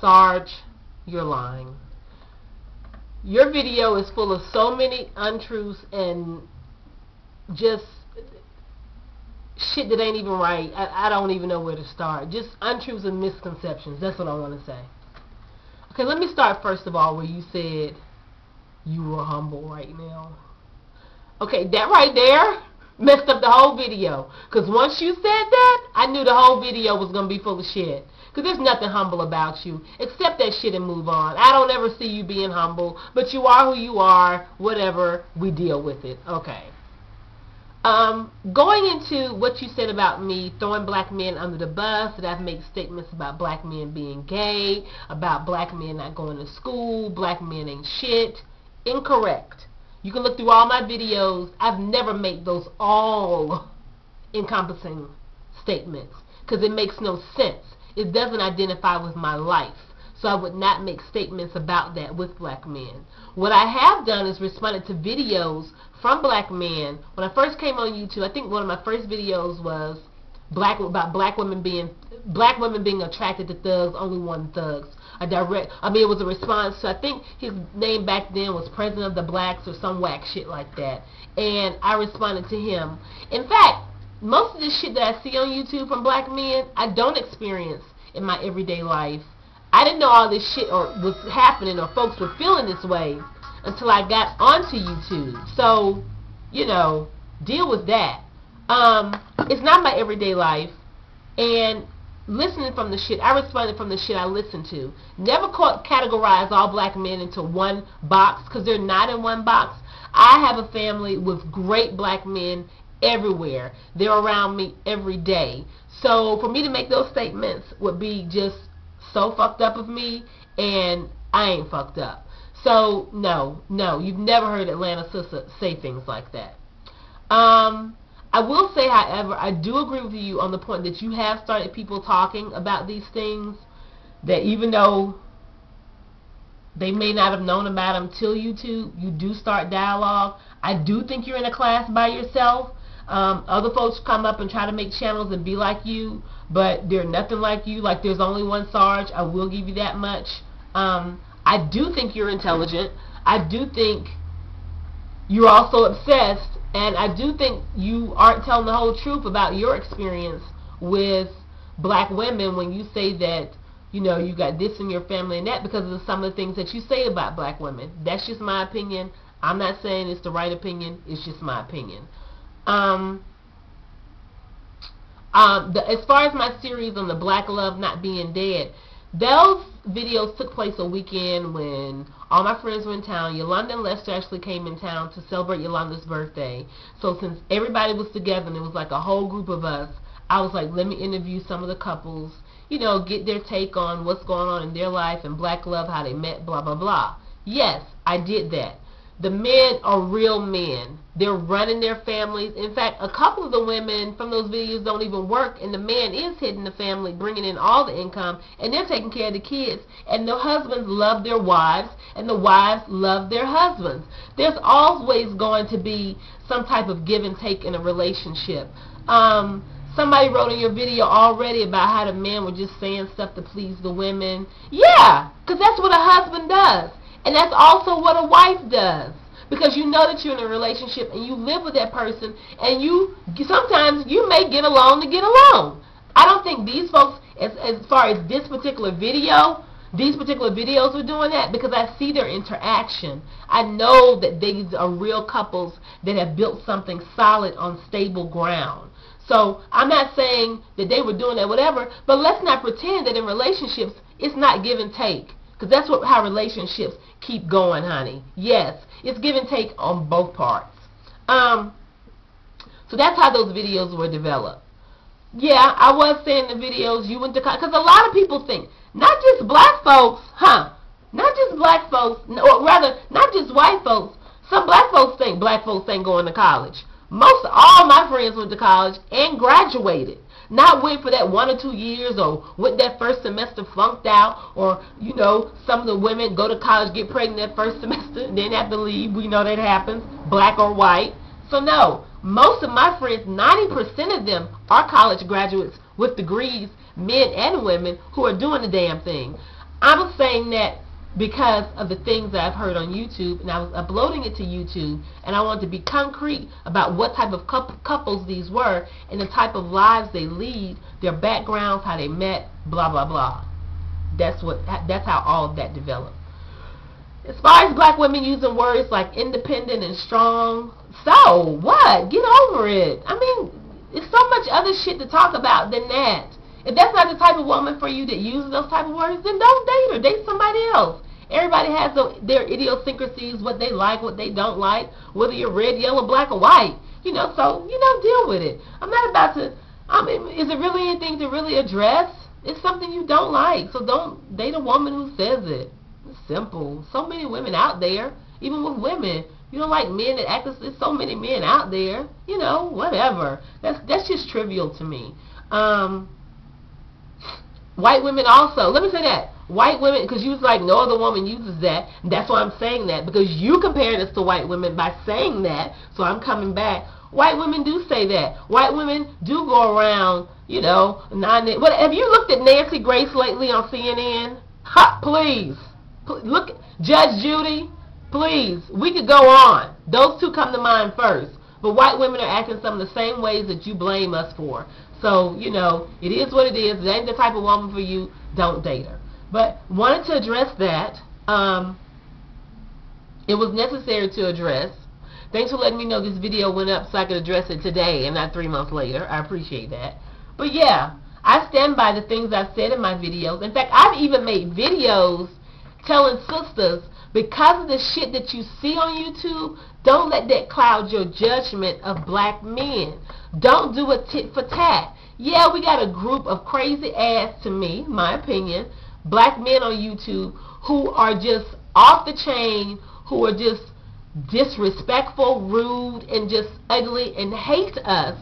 Sarge, you're lying. Your video is full of so many untruths and just shit that ain't even right. I don't even know where to start. Just untruths and misconceptions. That's what I want to say. Okay, let me start first of all where you said you were humble right now. Okay, that right there messed up the whole video. Because once you said that, I knew the whole video was going to be full of shit. Because there's nothing humble about you. Accept that shit and move on. I don't ever see you being humble. But you are who you are. Whatever. We deal with it. Okay. Going into what you said about me throwing black men under the bus, that I've made statements about black men being gay, about black men not going to school, black men ain't shit. Incorrect. You can look through all my videos. I've never made those all-encompassing statements because it makes no sense. It doesn't identify with my life. So I would not make statements about that with black men. What I have done is responded to videos from black men. When I first came on YouTube, I think one of my first videos was about black women being attracted to thugs, only one thugs. It was a response to, I think his name back then was President of the Blacks or some whack shit like that. And I responded to him. In fact, most of this shit that I see on YouTube from black men, I don't experience in my everyday life. I didn't know all this shit was happening or folks were feeling this way until I got onto YouTube. So, you know, deal with that. It's not my everyday life. And listening from the shit, I responded from the shit I listened to. Never categorize all black men into one box because they're not in one box. I have a family with great black men everywhere. They're around me every day. So for me to make those statements would be just so fucked up of me, and I ain't fucked up. So no, you've never heard Atlanta Sister say things like that. I will say, however, I do agree with you on the point that you have started people talking about these things, that even though they may not have known about them till YouTube, you do start dialogue. I do think you're in a class by yourself. Other folks come up and try to make channels and be like you, but they're nothing like you. Like, there's only one Sarge. I will give you that much. I do think you're intelligent. I do think you're also obsessed. And I do think you aren't telling the whole truth about your experience with black women when you say that, you know, you got this in your family and that because of some of the things that you say about black women. That's just my opinion. I'm not saying it's the right opinion. It's just my opinion. As far as my series on the black love not being dead, those videos took place a weekend when all my friends were in town. Yolanda and Lester actually came in town to celebrate Yolanda's birthday. So since everybody was together and it was like a whole group of us, I was like, let me interview some of the couples, you know, get their take on what's going on in their life and black love, how they met, blah, blah, blah. Yes, I did that. The men are real men. They're running their families. In fact, a couple of the women from those videos don't even work, and the man is hitting the family, bringing in all the income, and they're taking care of the kids. And the husbands love their wives, and the wives love their husbands. There's always going to be some type of give and take in a relationship. Somebody wrote in your video already about how the men were just saying stuff to please the women. Yeah, because that's what a husband does. And that's also what a wife does. Because you know that you're in a relationship and you live with that person, and sometimes you may get along to get along. I don't think these folks, as far as this particular video, these particular videos are doing that, because I see their interaction. I know that these are real couples that have built something solid on stable ground. So I'm not saying that they were doing that, whatever, but let's not pretend that in relationships it's not give and take. Because that's how relationships keep going, honey. Yes, it's give and take on both parts. So that's how those videos were developed. Yeah, I was saying in the videos you went to college. Because a lot of people think, not just black folks, not just black folks, or rather, not just white folks. Some black folks think black folks ain't going to college. All my friends went to college and graduated. Not wait for that 1 or 2 years, or went that first semester flunked out, or, you know, some of the women go to college, get pregnant that first semester, and then have to leave. We know that happens, black or white. So no, most of my friends, 90% of them are college graduates with degrees, men and women, who are doing the damn thing. I was saying that because of the things that I've heard on YouTube, and I was uploading it to YouTube, and I wanted to be concrete about what type of couples these were, and the type of lives they lead, their backgrounds, how they met, blah blah blah. That's how all of that developed. As far as black women using words like independent and strong, so what? Get over it. I mean, it's so much other shit to talk about than that. If that's not the type of woman for you that uses those type of words, then don't date her. Date somebody else. Everybody has their idiosyncrasies, what they like, what they don't like, whether you're red, yellow, black, or white. So, deal with it. I'm not about to, is it really anything to really address? It's something you don't like, so don't date a woman who says it. It's simple. So many women out there, even with women. You don't like men that act as there's so many men out there. Whatever. That's just trivial to me. White women also. Let me say that. White women, because you was like, no other woman uses that. That's why I'm saying that, because you comparing us to white women by saying that, so I'm coming back. White women do say that. White women do go around, have you looked at Nancy Grace lately on CNN? Ha, please. Look, Judge Judy, please. We could go on. Those two come to mind first. But white women are acting some of the same ways that you blame us for. So, it is what it is. If that ain't the type of woman for you, don't date her. But wanted to address that. It was necessary to address. Thanks for letting me know this video went up so I could address it today and not 3 months later. I appreciate that. But yeah, I stand by the things I've said in my videos. In fact, I've even made videos telling sisters, because of the shit that you see on YouTube, don't let that cloud your judgment of black men. Don't do a tit for tat. Yeah, we got a group of crazy ass, to me, my opinion, black men on YouTube who are just off the chain, who are just disrespectful, rude, and just ugly and hate us.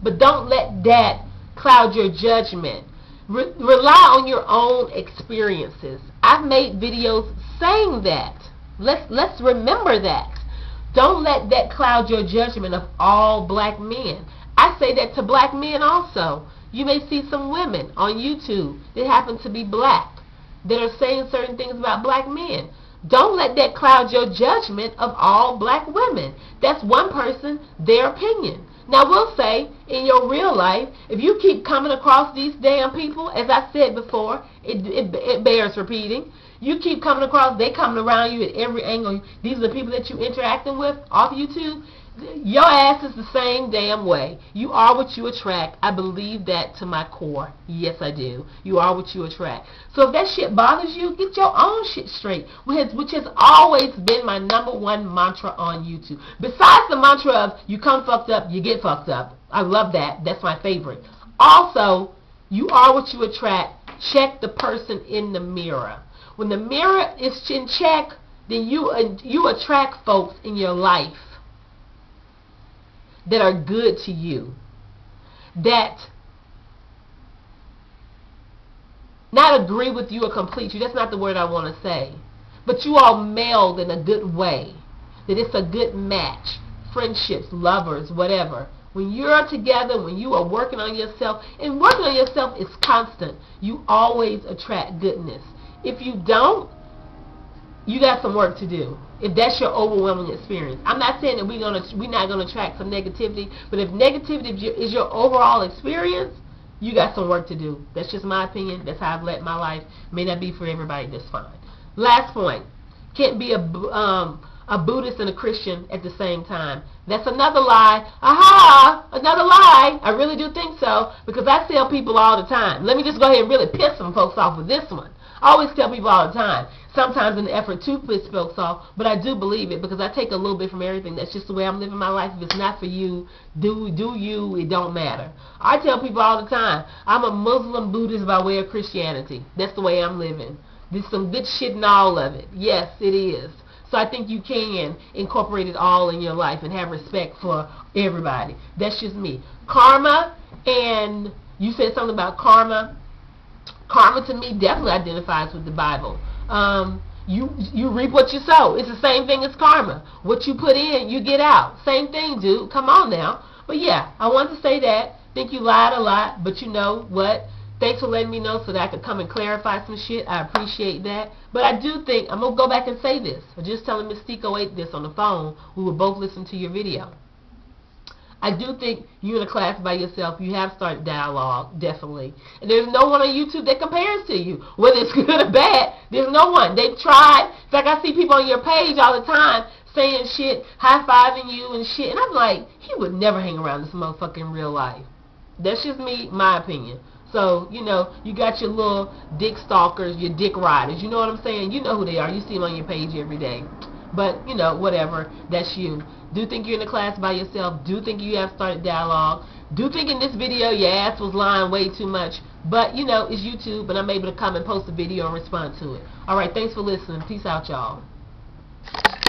But don't let that cloud your judgment. Rely on your own experiences. I've made videos saying that. Let's remember that. Don't let that cloud your judgment of all black men. I say that to black men also. You may see some women on YouTube that happen to be black that are saying certain things about black men. Don't let that cloud your judgment of all black women. That's one person, their opinion. Now, we'll say, in your real life, if you keep coming across these damn people, as I said before, it bears repeating. You keep coming across, they coming around you at every angle. These are the people that you're interacting with off YouTube. Your ass is the same damn way. You are what you attract. I believe that to my core. Yes, I do. You are what you attract. So if that shit bothers you, get your own shit straight, which has always been my #1 mantra on YouTube. Besides the mantra of you come fucked up, you get fucked up. I love that. That's my favorite. Also, you are what you attract. Check the person in the mirror. When the mirror is in check, then you attract folks in your life that are good to you, that not agree with you or complete you. That's not the word I want to say. But you all meld in a good way, that it's a good match. Friendships, lovers, whatever. When you're together, when you are working on yourself, and working on yourself is constant, you always attract goodness. If you don't, you got some work to do. If that's your overwhelming experience. I'm not saying that we're not gonna attract some negativity, but if negativity is your overall experience, you got some work to do. That's just my opinion. That's how I've led my life. May not be for everybody. That's fine. Last point. Can't be a Buddhist and a Christian at the same time. That's another lie. Aha! Another lie. I really do think so, because I tell people all the time. Let me just go ahead and really piss some folks off with this one. I always tell people all the time, sometimes in the effort to piss folks off, but I do believe it because I take a little bit from everything. That's just the way I'm living my life. If it's not for you, do you, it don't matter. I tell people all the time, I'm a Muslim Buddhist by way of Christianity. That's the way I'm living. There's some good shit in all of it. Yes, it is. So I think you can incorporate it all in your life and have respect for everybody. That's just me. Karma, and you said something about karma. Karma to me definitely identifies with the Bible. You reap what you sow. It's the same thing as karma. What you put in, you get out. Same thing, dude. Come on now. But yeah, I wanted to say that. Think you lied a lot, but you know what? Thanks for letting me know so that I could come and clarify some shit. I appreciate that. But I do think, I'm going to go back and say this. I'm just telling Mystico 8 this on the phone. We were both listening to your video. I do think you're in a class by yourself. You have started dialogue, definitely. And there's no one on YouTube that compares to you. Whether it's good or bad, there's no one. They've tried. In fact, I see people on your page all the time saying shit, high-fiving you and shit. And I'm like, he would never hang around this motherfucker in real life. That's just me, my opinion. So, you know, you got your little dick stalkers, your dick riders. You know what I'm saying? You know who they are. You see them on your page every day. But, you know, whatever. That's you. Do think you're in a class by yourself. Do think you have started dialogue. Do think in this video your ass was lying way too much. But, you know, it's YouTube, and I'm able to come and post a video and respond to it. Alright, thanks for listening. Peace out, y'all.